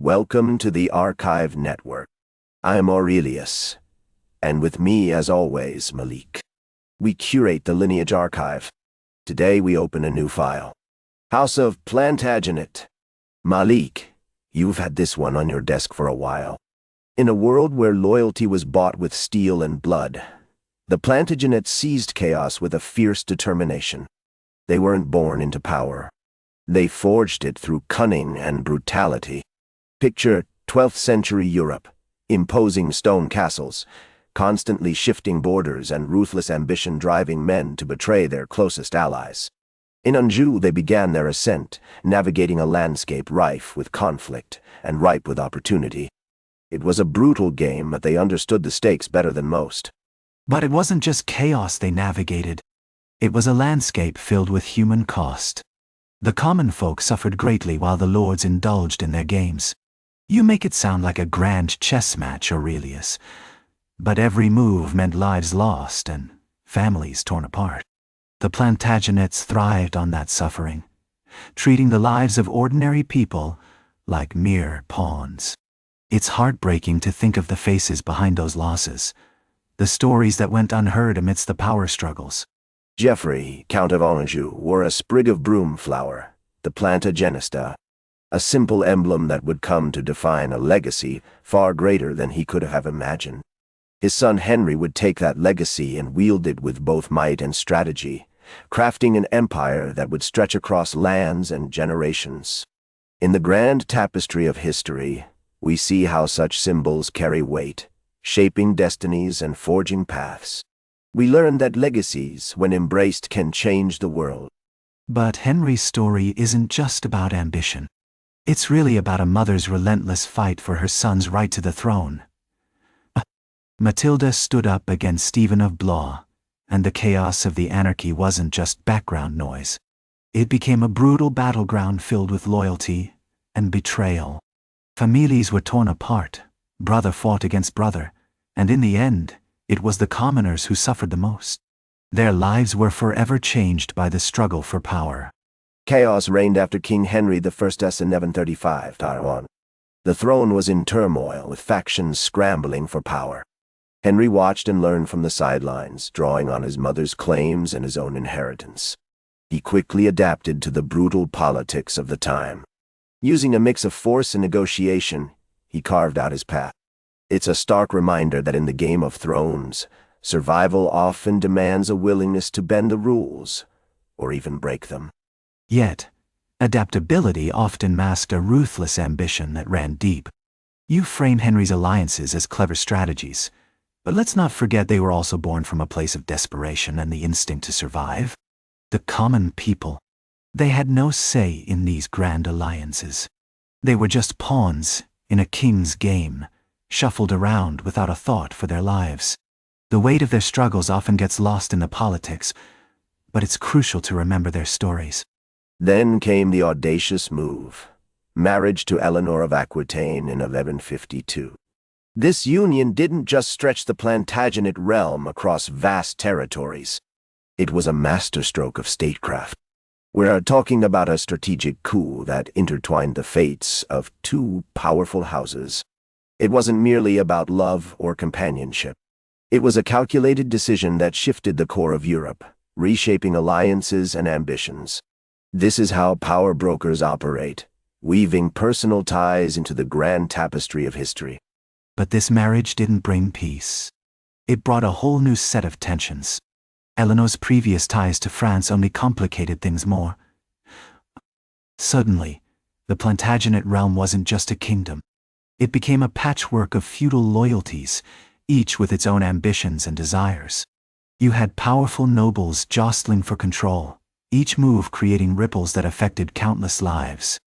Welcome to the Archive Network. I'm Aurelius, and with me, as always, Malik. We curate the Lineage archive. Today we open a new file. House of Plantagenet. Malik, you've had this one on your desk for a while. In a world where loyalty was bought with steel and blood, the Plantagenets seized chaos with a fierce determination. They weren't born into power. They forged it through cunning and brutality. Picture 12th century Europe, imposing stone castles, constantly shifting borders and ruthless ambition driving men to betray their closest allies. In Anjou they began their ascent, navigating a landscape rife with conflict and ripe with opportunity. It was a brutal game, but they understood the stakes better than most. But it wasn't just chaos they navigated. It was a landscape filled with human cost. The common folk suffered greatly while the lords indulged in their games. You make it sound like a grand chess match, Aurelius. But every move meant lives lost and families torn apart. The Plantagenets thrived on that suffering, treating the lives of ordinary people like mere pawns. It's heartbreaking to think of the faces behind those losses, the stories that went unheard amidst the power struggles. Geoffrey, Count of Anjou, wore a sprig of broom flower, the Plantagenista, a simple emblem that would come to define a legacy far greater than he could have imagined. His son Henry would take that legacy and wield it with both might and strategy, crafting an empire that would stretch across lands and generations. In the grand tapestry of history, we see how such symbols carry weight, shaping destinies and forging paths. We learn that legacies, when embraced, can change the world. But Henry's story isn't just about ambition. It's really about a mother's relentless fight for her son's right to the throne. Matilda stood up against Stephen of Blois, and the chaos of the anarchy wasn't just background noise. It became a brutal battleground filled with loyalty and betrayal. Families were torn apart, brother fought against brother, and in the end, it was the commoners who suffered the most. Their lives were forever changed by the struggle for power. Chaos reigned after King Henry I in 1135. The throne was in turmoil, with factions scrambling for power. Henry watched and learned from the sidelines, drawing on his mother's claims and his own inheritance. He quickly adapted to the brutal politics of the time. Using a mix of force and negotiation, he carved out his path. It's a stark reminder that in the Game of Thrones, survival often demands a willingness to bend the rules, or even break them. Yet, adaptability often masked a ruthless ambition that ran deep. You frame Henry's alliances as clever strategies, but let's not forget they were also born from a place of desperation and the instinct to survive. The common people, they had no say in these grand alliances. They were just pawns in a king's game, shuffled around without a thought for their lives. The weight of their struggles often gets lost in the politics, but it's crucial to remember their stories. Then came the audacious move, marriage to Eleanor of Aquitaine in 1152. This union didn't just stretch the Plantagenet realm across vast territories. It was a masterstroke of statecraft. We're talking about a strategic coup that intertwined the fates of two powerful houses. It wasn't merely about love or companionship. It was a calculated decision that shifted the core of Europe, reshaping alliances and ambitions. This is how power brokers operate, weaving personal ties into the grand tapestry of history. But this marriage didn't bring peace. It brought a whole new set of tensions. Eleanor's previous ties to France only complicated things more. Suddenly, the Plantagenet realm wasn't just a kingdom. It became a patchwork of feudal loyalties, each with its own ambitions and desires. You had powerful nobles jostling for control, each move creating ripples that affected countless lives.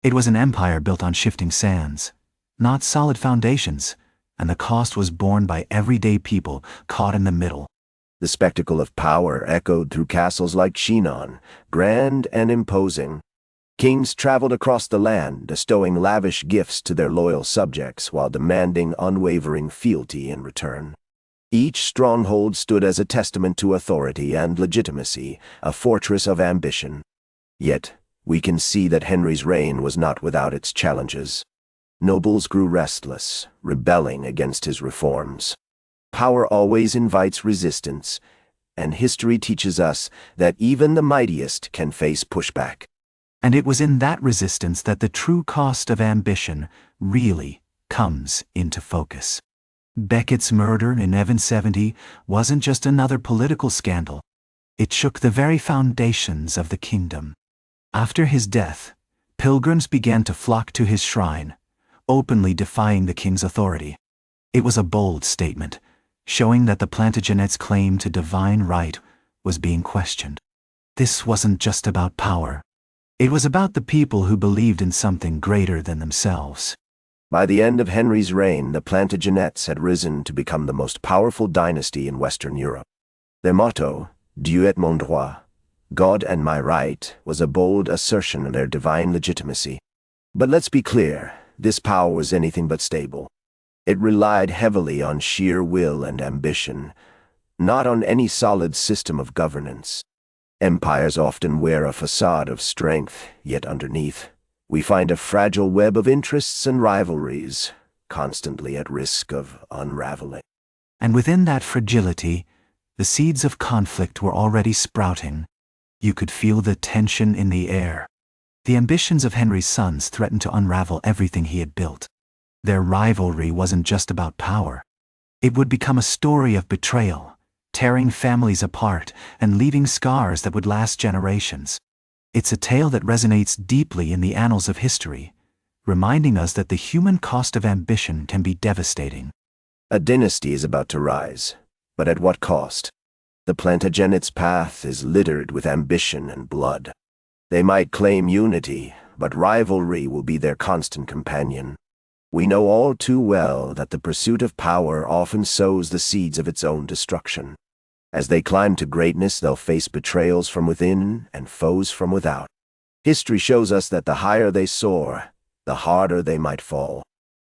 It was an empire built on shifting sands, not solid foundations, and the cost was borne by everyday people caught in the middle. The spectacle of power echoed through castles like Chinon, grand and imposing. Kings traveled across the land, bestowing lavish gifts to their loyal subjects while demanding unwavering fealty in return. Each stronghold stood as a testament to authority and legitimacy, a fortress of ambition. Yet, we can see that Henry's reign was not without its challenges. Nobles grew restless, rebelling against his reforms. Power always invites resistance, and history teaches us that even the mightiest can face pushback. And it was in that resistance that the true cost of ambition really comes into focus. Becket's murder in 1170 wasn't just another political scandal. It shook the very foundations of the kingdom. After his death, pilgrims began to flock to his shrine, openly defying the king's authority. It was a bold statement, showing that the Plantagenets' claim to divine right was being questioned. This wasn't just about power. It was about the people who believed in something greater than themselves. By the end of Henry's reign, the Plantagenets had risen to become the most powerful dynasty in Western Europe. Their motto, Dieu et mon droit, God and my right, was a bold assertion of their divine legitimacy. But let's be clear, this power was anything but stable. It relied heavily on sheer will and ambition, not on any solid system of governance. Empires often wear a facade of strength, yet underneath, we find a fragile web of interests and rivalries, constantly at risk of unraveling. And within that fragility, the seeds of conflict were already sprouting. You could feel the tension in the air. The ambitions of Henry's sons threatened to unravel everything he had built. Their rivalry wasn't just about power. It would become a story of betrayal, tearing families apart and leaving scars that would last generations. It's a tale that resonates deeply in the annals of history, reminding us that the human cost of ambition can be devastating. A dynasty is about to rise, but at what cost? The Plantagenets' path is littered with ambition and blood. They might claim unity, but rivalry will be their constant companion. We know all too well that the pursuit of power often sows the seeds of its own destruction. As they climb to greatness, they'll face betrayals from within and foes from without. History shows us that the higher they soar, the harder they might fall.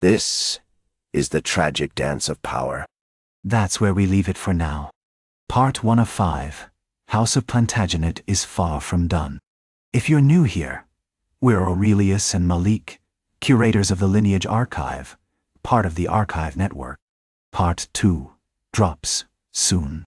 This is the tragic dance of power. That's where we leave it for now. Part 1 of 5, House of Plantagenet, is far from done. If you're new here, we're Aurelius and Malik, curators of the Lineage Archive, part of the Archive Network. Part 2 drops soon.